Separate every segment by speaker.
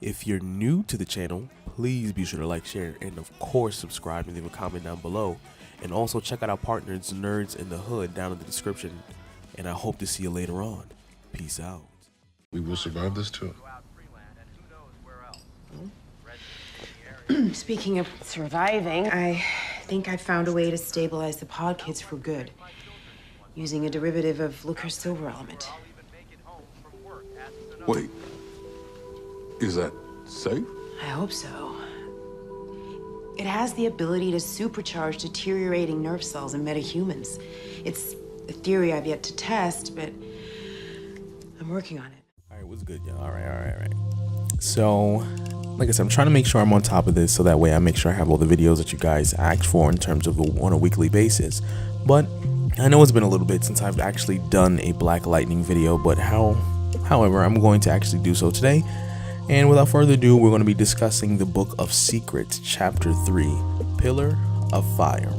Speaker 1: If you're new to the channel, please be sure to like, share, and of course subscribe and leave a comment down below. And also check out our partners, Nerds in the Hood, down in the description. And I hope to see you later on. Peace out.
Speaker 2: We will survive this too.
Speaker 3: Speaking of surviving, I think I found a way to stabilize the pod kids for good, using a derivative of Lucre's silver element.
Speaker 4: Wait, is that safe?
Speaker 3: I hope so. It has the ability to supercharge deteriorating nerve cells in metahumans. It's a theory I've yet to test, but I'm working on it.
Speaker 1: All right, what's good, y'all? All right. So, like I said, I'm trying to make sure I'm on top of this so that way I make sure I have all the videos that you guys ask for in terms of on a weekly basis. But I know it's been a little bit since I've actually done a Black Lightning video, but however, I'm going to actually do so today. And without further ado, we're going to be discussing the Book of Secrets, Chapter 3, Pillar of Fire.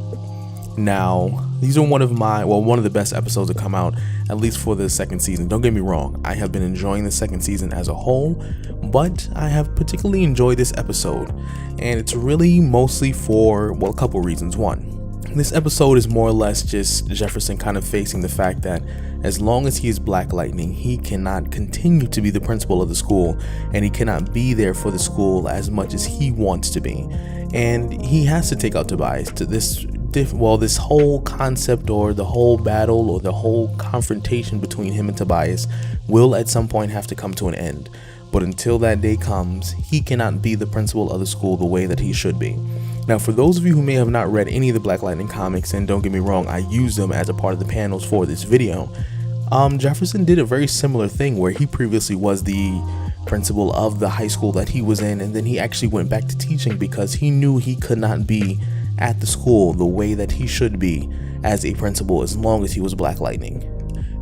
Speaker 1: Now, these are one of the best episodes to come out, at least for the second season. Don't get me wrong, I have been enjoying the second season as a whole, but I have particularly enjoyed this episode. And it's really mostly for, well, a couple reasons. One, this episode is more or less just Jefferson kind of facing the fact that as long as he is Black Lightning, he cannot continue to be the principal of the school, and he cannot be there for the school as much as he wants to be. And he has to take out Tobias to this whole concept, or the whole battle, or the whole confrontation between him and Tobias will at some point have to come to an end. But until that day comes, he cannot be the principal of the school the way that he should be. Now, for those of you who may have not read any of the Black Lightning comics, and don't get me wrong, I use them as a part of the panels for this video, Jefferson did a very similar thing where he previously was the principal of the high school that he was in, and then he actually went back to teaching because he knew he could not be at the school the way that he should be as a principal as long as he was Black Lightning.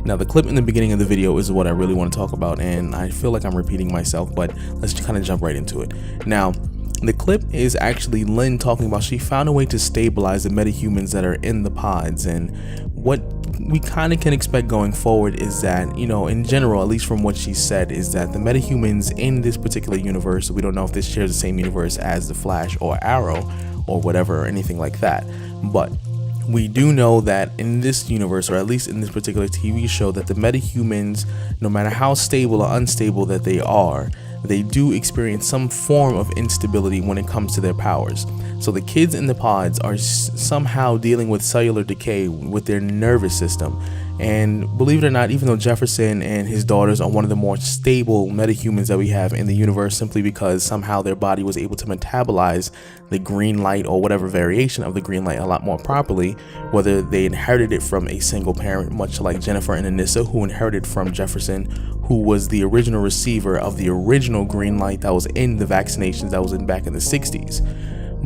Speaker 1: Now, the clip in the beginning of the video is what I really want to talk about, and I feel like I'm repeating myself, but let's just kind of jump right into it. Now, the clip is actually Lynn talking about she found a way to stabilize the metahumans that are in the pods, and what we kind of can expect going forward is that, you know, in general, at least from what she said, is that the metahumans in this particular universe, we don't know if this shares the same universe as the Flash or Arrow or whatever or anything like that, but we do know that in this universe, or at least in this particular TV show, that the metahumans, no matter how stable or unstable that they do experience some form of instability when it comes to their powers. So the kids in the pods are somehow dealing with cellular decay with their nervous system. And believe it or not, even though Jefferson and his daughters are one of the more stable metahumans that we have in the universe, simply because somehow their body was able to metabolize the green light or whatever variation of the green light a lot more properly, whether they inherited it from a single parent, much like Jennifer and Anissa, who inherited from Jefferson, who was the original receiver of the original green light that was in the vaccinations that was in back in the 60s.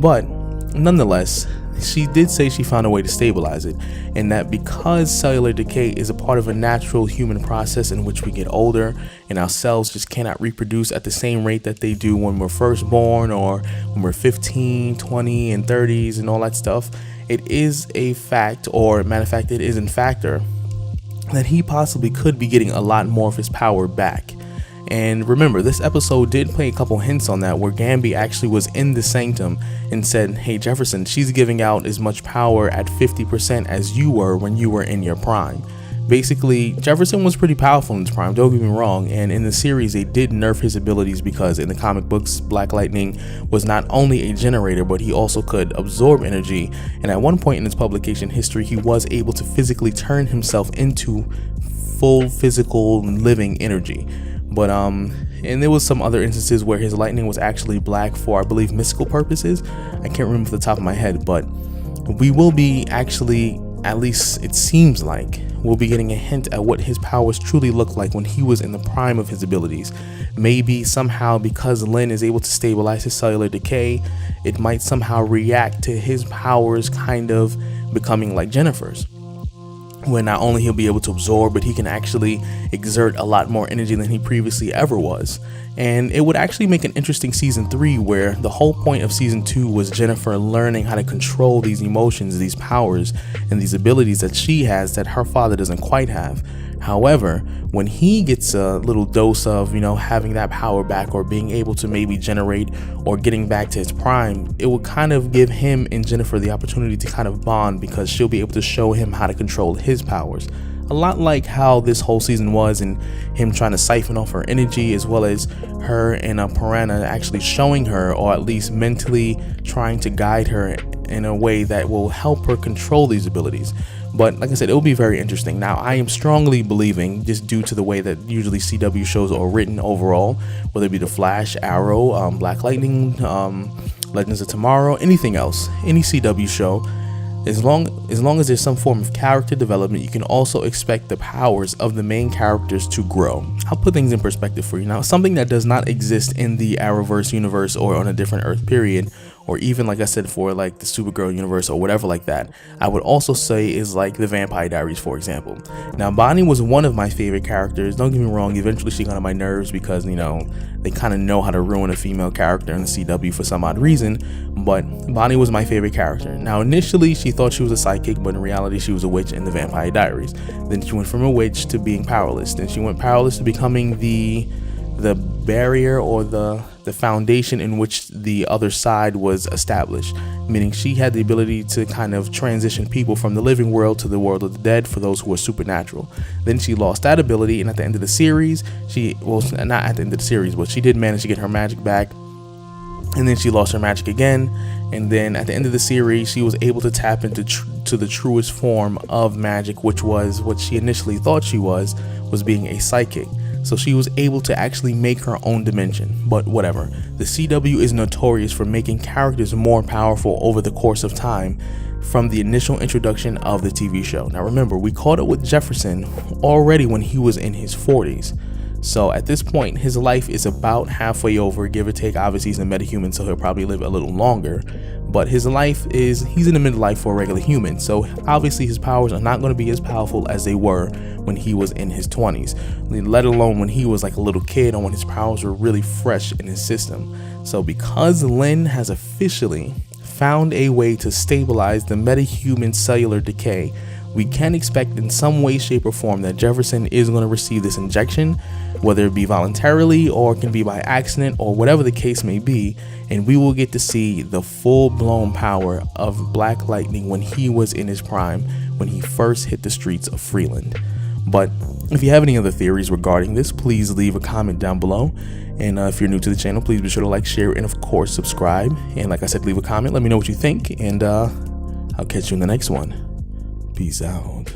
Speaker 1: But nonetheless, she did say she found a way to stabilize it, and that because cellular decay is a part of a natural human process in which we get older and our cells just cannot reproduce at the same rate that they do when we're first born, or when we're 15, 20, and 30s and all that stuff, it is a fact, or matter of fact, it is in factor, that he possibly could be getting a lot more of his power back. And remember, this episode did play a couple hints on that, where Gamby actually was in the sanctum and said, hey Jefferson, she's giving out as much power at 50% as you were when you were in your prime. Basically, Jefferson was pretty powerful in his prime, don't get me wrong, and in the series they did nerf his abilities because in the comic books, Black Lightning was not only a generator, but he also could absorb energy, and at one point in his publication history, he was able to physically turn himself into full physical living energy. But and there was some other instances where his lightning was actually black for, I believe, mystical purposes. I can't remember off the top of my head, but we will be actually, at least it seems like, we'll be getting a hint at what his powers truly look like when he was in the prime of his abilities. Maybe somehow, because Lynn is able to stabilize his cellular decay, it might somehow react to his powers kind of becoming like Jennifer's, when not only he'll be able to absorb, but he can actually exert a lot more energy than he previously ever was. And it would actually make an interesting season 3, where the whole point of season 2 was Jennifer learning how to control these emotions, these powers, and these abilities that she has that her father doesn't quite have. However, when he gets a little dose of, having that power back or being able to maybe generate or getting back to his prime, it will kind of give him and Jennifer the opportunity to kind of bond, because she'll be able to show him how to control his powers. A lot like how this whole season was, and him trying to siphon off her energy, as well as her and Piranha actually showing her, or at least mentally trying to guide her in a way that will help her control these abilities. But like I said, it will be very interesting. Now, I am strongly believing, just due to the way that usually CW shows are written overall, whether it be The Flash, Arrow, Black Lightning, Legends of Tomorrow, anything else, any CW show, as long as there's some form of character development, you can also expect the powers of the main characters to grow. I'll put things in perspective for you. Now, something that does not exist in the Arrowverse universe or on a different Earth period, or even, like I said, for like the Supergirl universe or whatever like that, I would also say is like the Vampire Diaries, for example. Now, Bonnie was one of my favorite characters. Don't get me wrong, eventually she got on my nerves because, they kind of know how to ruin a female character in the CW for some odd reason, but Bonnie was my favorite character. Now, initially she thought she was a psychic, but in reality she was a witch in the Vampire Diaries. Then she went from a witch to being powerless. Then she went powerless to becoming the barrier, or the foundation in which the other side was established, meaning she had the ability to kind of transition people from the living world to the world of the dead for those who are supernatural. Then she lost that ability, and at the end of the series, not at the end of the series, but she did manage to get her magic back, and then she lost her magic again. And then at the end of the series, she was able to tap into to the truest form of magic, which was what she initially thought she was being a psychic. So she was able to actually make her own dimension. But whatever, the CW is notorious for making characters more powerful over the course of time from the initial introduction of the TV show. Now remember, we caught it with Jefferson already when he was in his 40s. So at this point, his life is about halfway over, give or take. Obviously, he's a metahuman, so he'll probably live a little longer. But his life he's in the midlife for a regular human. So obviously, his powers are not going to be as powerful as they were when he was in his 20s, let alone when he was like a little kid, or when his powers were really fresh in his system. So because Lynn has officially found a way to stabilize the metahuman cellular decay, we can expect in some way, shape, or form that Jefferson is going to receive this injection, whether it be voluntarily or it can be by accident, or whatever the case may be, and we will get to see the full-blown power of Black Lightning when he was in his prime, when he first hit the streets of Freeland. But if you have any other theories regarding this, please leave a comment down below. And if you're new to the channel, please be sure to like, share, and of course subscribe. And like I said, leave a comment, let me know what you think, and I'll catch you in the next one. Peace out.